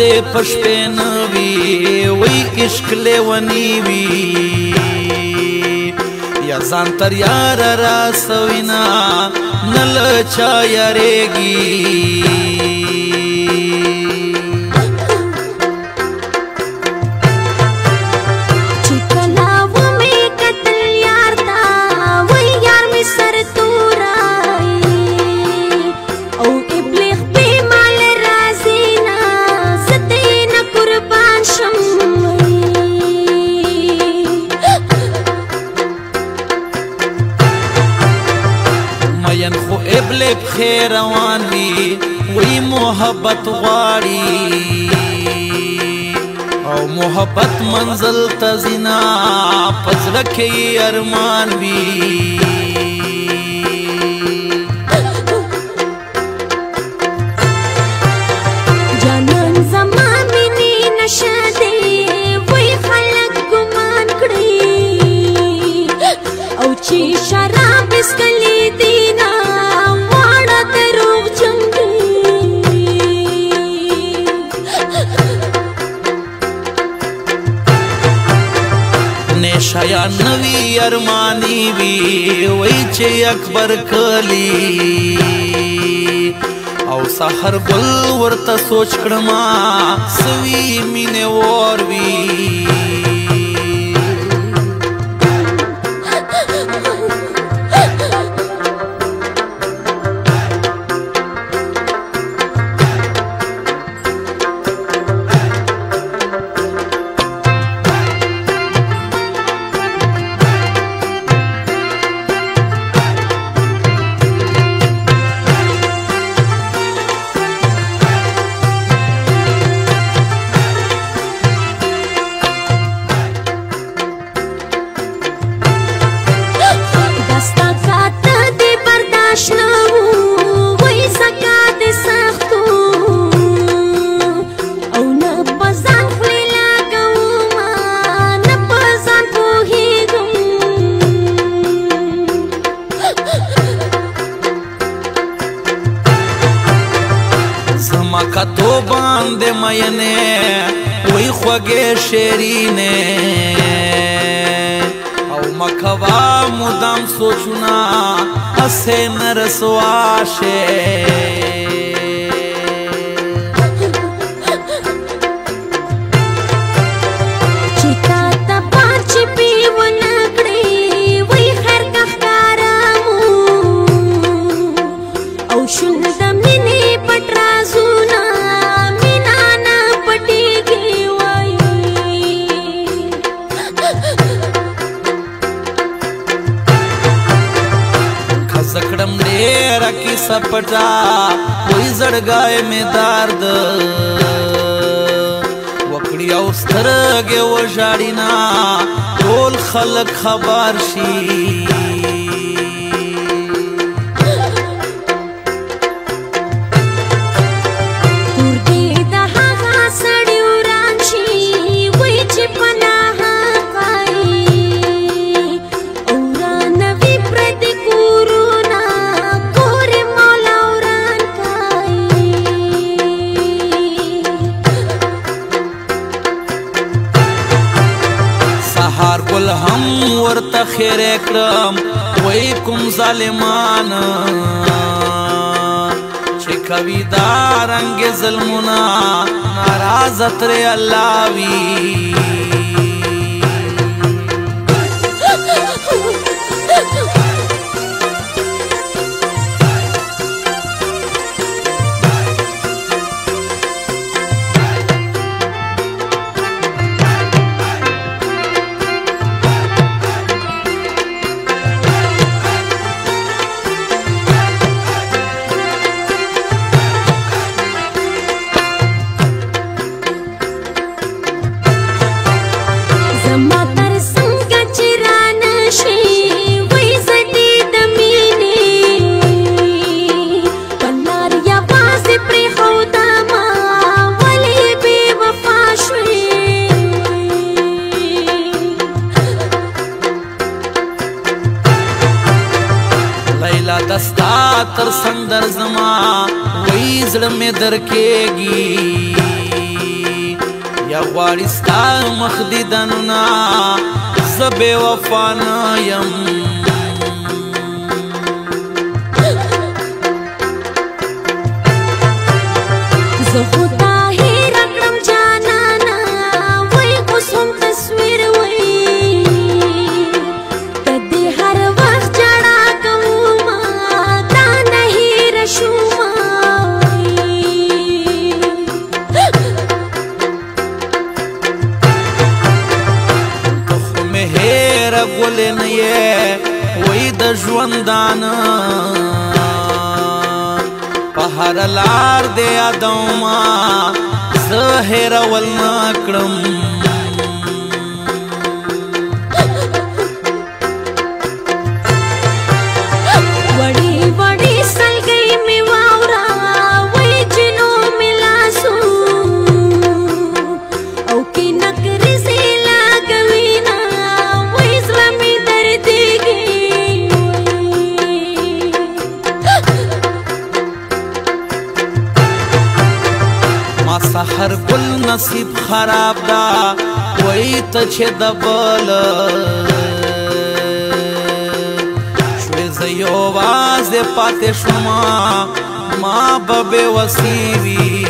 ورځې په شپې نه وي وی عشق لیونی وي یا ځان تر یاره راسوینا نه له چا یارېږي خو ابلب خیر روان وي وی محبت غواړي او محبت منزل ته ځینا په زړه کې ارمان وي جانان زما مینې نشه دی وی خلک ګمان کړي او چې شراب اسکلي دي شایا نوی ارمانی وی وی چې اکبر کلی او سحر گل ورته سوچ کړما سوی مینه ور وی کتو باندې مینه وی خوږې شیرینه او مکوا مدام سوچنا اسه نرسوا شه زکڑم ډیر کی سپټا کوئی زړګای می درد وکړی او سترګې و ژاړینا ټول خلک خبر شي گل هم ورته خیر اکرم وی کوم ظالمان چې کوي دا رنگ ظلمونه ناراض تر الله وی دستا تر سنگ در زما وی زړه مې درکېږي یا غواړي ستا مخ دیدنونه زه بې وفا نه یم زه خو تا هېره کړم جانانه وایي اوس هم تصویر وایي د دې هر وخت ژړا کومه تا نه هېره شومه ته خو مې هېره ګلې نه یې وایي د ژوندانه په هره لار دې یادومه زه هېرول نه کړم وړې وړې سلګۍ مې واوره وایي جنو مې لاسو او کې نکریزې لګوینه وایي زړه مې دردېږي ما سحر ګل نصیب خراب دا وایي ته چې د بل شوې زه یوازې پاتې شومه ما به بې وسې وي